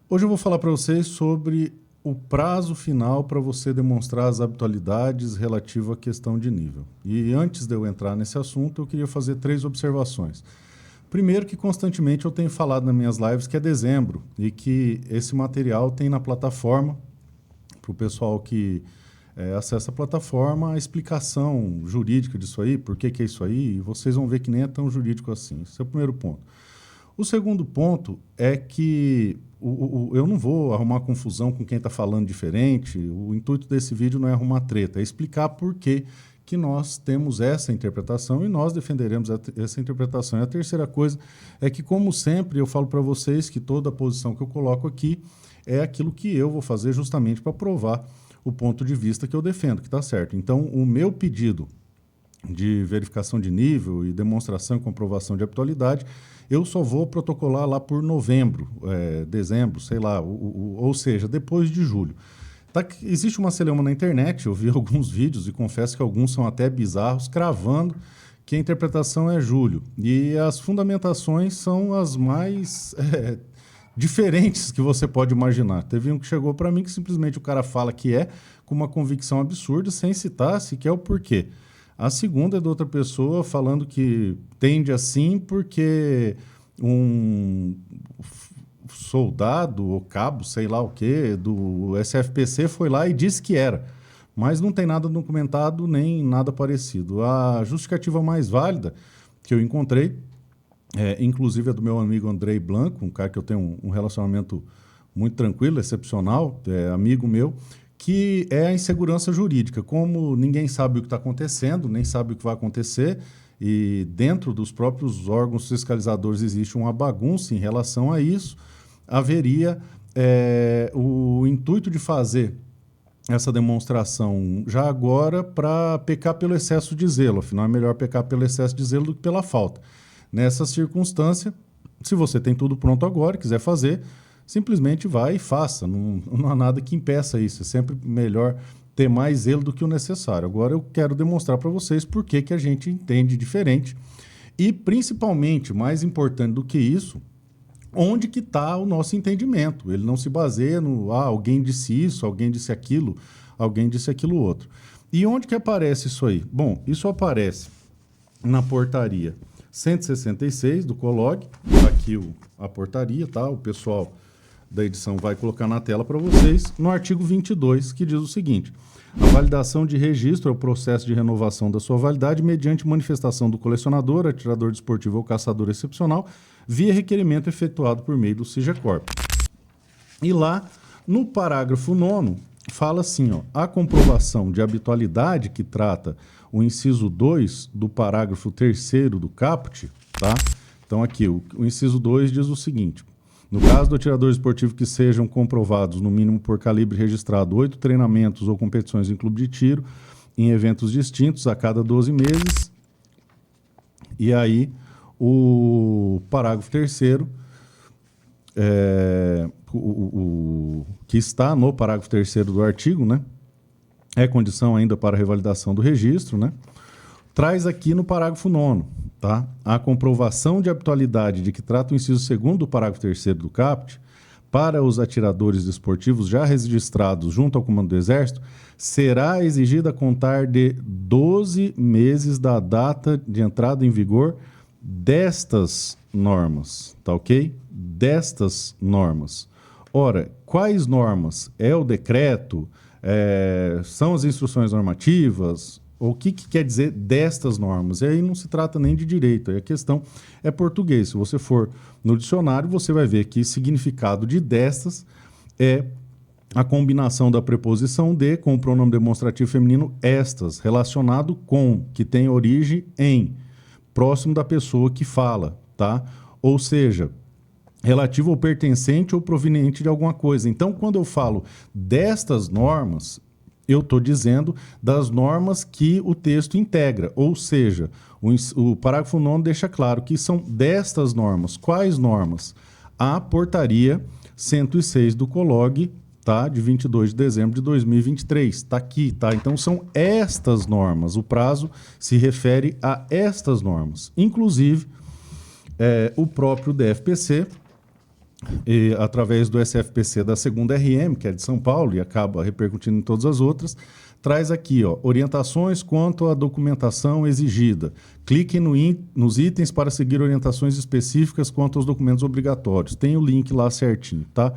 Hoje eu vou falar para vocês sobre o prazo final para você demonstrar as habitualidades relativo à questão de nível. E antes de eu entrar nesse assunto, eu queria fazer 3 observações. Primeiro, que constantemente eu tenho falado nas minhas lives que é dezembro e que esse material tem na plataforma, para o pessoal que acessa a plataforma, a explicação jurídica disso aí, por que é isso aí, e vocês vão ver que nem é tão jurídico assim. Esse é o primeiro ponto. O segundo ponto é que eu não vou arrumar confusão com quem está falando diferente. O intuito desse vídeo não é arrumar treta, é explicar por que nós temos essa interpretação e nós defenderemos essa interpretação. E a terceira coisa é que, como sempre, eu falo para vocês que toda a posição que eu coloco aqui é aquilo que eu vou fazer justamente para provar o ponto de vista que eu defendo, que está certo. Então, o meu pedido de verificação de nível e demonstração e comprovação de habitualidade, eu só vou protocolar lá por novembro, dezembro, sei lá, ou seja, depois de julho. Existe uma celeuma na internet, eu vi alguns vídeos e confesso que alguns são até bizarros, cravando que a interpretação é julho. E as fundamentações são as mais diferentes que você pode imaginar. Teve um que chegou para mim que simplesmente o cara fala que é com uma convicção absurda, sem citar sequer o porquê. A segunda é de outra pessoa falando que tende assim porque um soldado ou cabo, sei lá o quê, do SFPC foi lá e disse que era. Mas não tem nada documentado nem nada parecido. A justificativa mais válida que eu encontrei, inclusive é do meu amigo Andrei Blanco, um cara que eu tenho um relacionamento muito tranquilo, excepcional, amigo meu, que é a insegurança jurídica. Como ninguém sabe o que está acontecendo, nem sabe o que vai acontecer, e dentro dos próprios órgãos fiscalizadores existe uma bagunça em relação a isso, haveria o intuito de fazer essa demonstração já agora para pecar pelo excesso de zelo. Afinal, é melhor pecar pelo excesso de zelo do que pela falta. Nessa circunstância, se você tem tudo pronto agora e quiser fazer, simplesmente vai e faça. Não há nada que impeça isso. É sempre melhor ter mais zelo do que o necessário. Agora eu quero demonstrar para vocês por que a gente entende diferente e, principalmente, mais importante do que isso, onde que está o nosso entendimento. Ele não se baseia no alguém disse isso, alguém disse aquilo outro. E onde que aparece isso aí? Bom, isso aparece na portaria 166 do COLOG, aqui a portaria, tá? O pessoal da edição vai colocar na tela para vocês, no artigo 22, que diz o seguinte: a validação de registro é o processo de renovação da sua validade mediante manifestação do colecionador, atirador desportivo ou caçador excepcional, via requerimento efetuado por meio do SIGECORP. E lá, no parágrafo 9º, fala assim, a comprovação de habitualidade que trata o inciso 2 do parágrafo 3º do caput, tá? Então aqui, o inciso 2 diz o seguinte: no caso do atirador esportivo que sejam comprovados, no mínimo por calibre registrado, 8 treinamentos ou competições em clube de tiro, em eventos distintos a cada 12 meses, e aí o parágrafo 3º, que está no parágrafo 3º do artigo, né? É condição ainda para revalidação do registro, né? Traz aqui no parágrafo 9º, tá? A comprovação de habitualidade de que trata o inciso 2º do parágrafo 3º do caput para os atiradores desportivos já registrados junto ao Comando do Exército será exigida a contar de 12 meses da data de entrada em vigor destas normas, tá ok? Destas normas. Ora, quais normas? É o decreto? São as instruções normativas? O que quer dizer destas normas? E aí não se trata nem de direito, aí a questão é português. Se você for no dicionário, você vai ver que significado de destas é a combinação da preposição de com o pronome demonstrativo feminino estas, relacionado com, que tem origem em, próximo da pessoa que fala, tá? Ou seja, relativo ou pertencente ou proveniente de alguma coisa. Então, quando eu falo destas normas, eu estou dizendo das normas que o texto integra, ou seja, o parágrafo 9º deixa claro que são destas normas. Quais normas? A portaria 106 do COLOG, tá? De 22 de dezembro de 2023, está aqui, tá? Então são estas normas, o prazo se refere a estas normas. Inclusive, o próprio DFPC através do SFPC da segunda RM, que é de São Paulo, e acaba repercutindo em todas as outras, traz aqui, ó, orientações quanto à documentação exigida. Clique nos itens para seguir orientações específicas quanto aos documentos obrigatórios. Tem o link lá certinho, tá?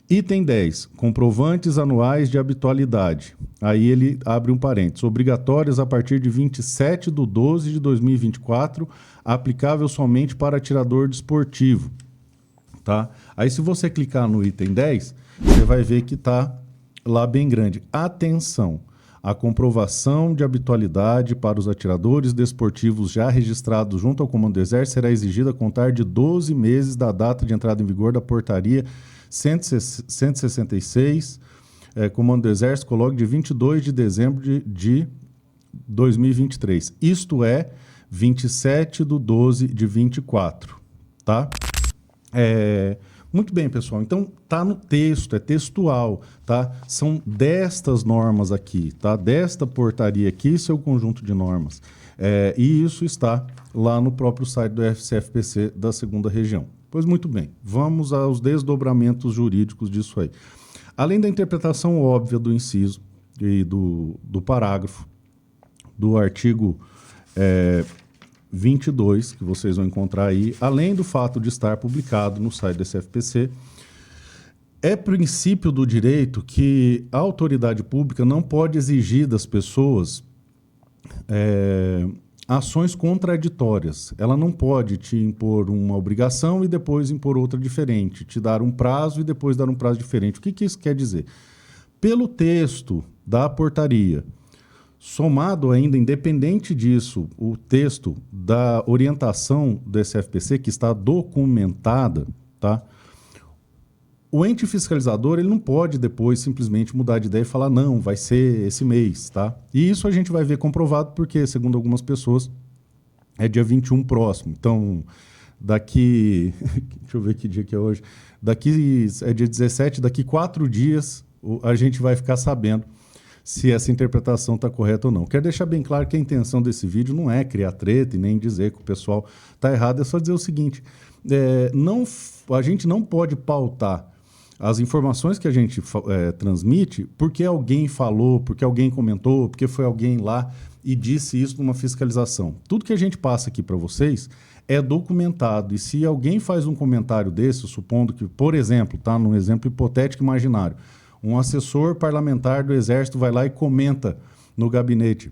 Item 10, comprovantes anuais de habitualidade. Aí ele abre um parênteses. Obrigatórios a partir de 27/12/2024, aplicável somente para atirador desportivo. Tá? Aí se você clicar no item 10, você vai ver que está lá bem grande. Atenção! A comprovação de habitualidade para os atiradores desportivos já registrados junto ao Comando do Exército será exigida a contar de 12 meses da data de entrada em vigor da portaria 166, Comando do Exército, coloque de 22 de dezembro de 2023. Isto é, 27/12/24, tá? Muito bem, pessoal. Então, tá no texto, é textual, tá? São destas normas aqui, tá? Desta portaria aqui, seu conjunto de normas. E isso está lá no próprio site do SFPC da segunda região. Pois muito bem, vamos aos desdobramentos jurídicos disso aí. Além da interpretação óbvia do inciso e do parágrafo do artigo 22, que vocês vão encontrar aí, além do fato de estar publicado no site do SFPC, é princípio do direito que a autoridade pública não pode exigir das pessoas ações contraditórias. Ela não pode te impor uma obrigação e depois impor outra diferente, te dar um prazo e depois dar um prazo diferente. O que isso quer dizer? Pelo texto da portaria, somado ainda, independente disso, o texto da orientação do SFPC, que está documentada, tá? O ente fiscalizador ele não pode depois simplesmente mudar de ideia e falar, não, vai ser esse mês, tá? E isso a gente vai ver comprovado porque, segundo algumas pessoas, é dia 21 próximo. Então, daqui... deixa eu ver que dia que é hoje. Daqui é dia 17, daqui 4 dias a gente vai ficar sabendo se essa interpretação está correta ou não. Quero deixar bem claro que a intenção desse vídeo não é criar treta e nem dizer que o pessoal está errado, é só dizer o seguinte, a gente não pode pautar as informações que a gente transmite porque alguém falou, porque alguém comentou, porque foi alguém lá e disse isso numa fiscalização. Tudo que a gente passa aqui para vocês é documentado e se alguém faz um comentário desse, supondo que, por exemplo, tá num exemplo hipotético imaginário, um assessor parlamentar do Exército vai lá e comenta no gabinete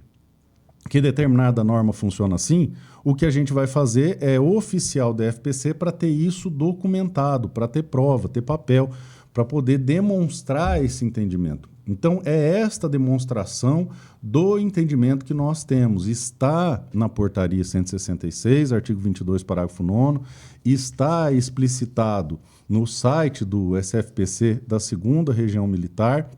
que determinada norma funciona assim, o que a gente vai fazer é oficial da FPC para ter isso documentado, para ter prova, ter papel, para poder demonstrar esse entendimento. Então, é esta demonstração do entendimento que nós temos. Está na portaria 166, artigo 22, parágrafo 9º, está explicitado no site do SFPC da 2ª Região Militar,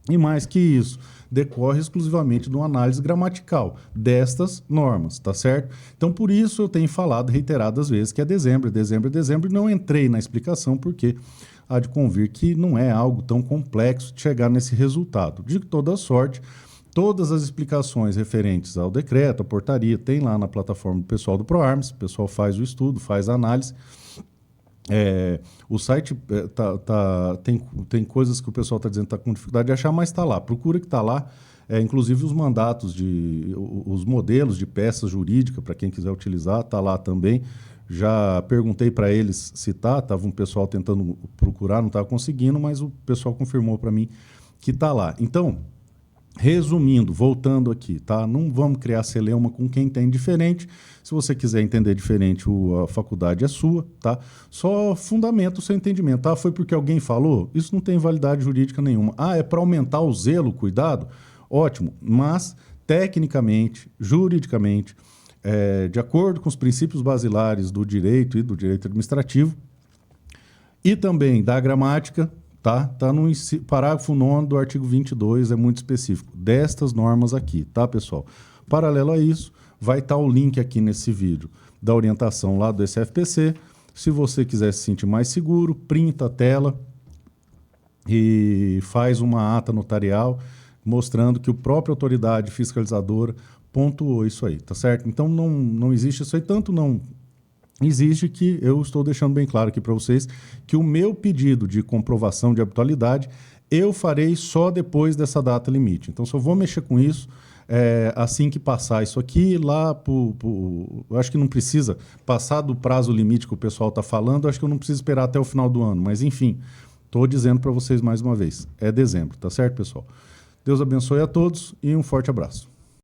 e mais que isso, decorre exclusivamente de uma análise gramatical destas normas, tá certo? Então, por isso eu tenho falado reiteradas vezes que é dezembro, e não entrei na explicação porque há de convir que não é algo tão complexo de chegar nesse resultado. De toda sorte, todas as explicações referentes ao decreto, à portaria, tem lá na plataforma do pessoal do ProArms, o pessoal faz o estudo, faz a análise. O site tem coisas que o pessoal está dizendo que está com dificuldade de achar, mas está lá. Procura que está lá, inclusive os mandatos, os modelos de peças jurídicas, para quem quiser utilizar, está lá também. Já perguntei para eles se estava um pessoal tentando procurar, não estava conseguindo, mas o pessoal confirmou para mim que está lá. Então, resumindo, voltando aqui, tá? Não vamos criar celeuma com quem tem diferente. Se você quiser entender diferente, a faculdade é sua, tá? Só fundamenta o seu entendimento, tá? Foi porque alguém falou? Isso não tem validade jurídica nenhuma. É para aumentar o zelo, o cuidado? Ótimo, mas tecnicamente, juridicamente, de acordo com os princípios basilares do direito e do direito administrativo e também da gramática, tá no parágrafo 9º do artigo 22, é muito específico, destas normas aqui, tá, pessoal? Paralelo a isso, vai estar o link aqui nesse vídeo da orientação lá do SFPC. Se você quiser se sentir mais seguro, printa a tela e faz uma ata notarial mostrando que a própria autoridade fiscalizadora pontuou isso aí, tá certo? Então não existe isso aí, tanto não exige que, eu estou deixando bem claro aqui para vocês, que o meu pedido de comprovação de habitualidade eu farei só depois dessa data limite. Então, se eu vou mexer com isso, assim que passar isso aqui, eu acho que não precisa passar do prazo limite que o pessoal está falando, acho que eu não preciso esperar até o final do ano, mas enfim, estou dizendo para vocês mais uma vez, é dezembro, tá certo, pessoal? Deus abençoe a todos e um forte abraço.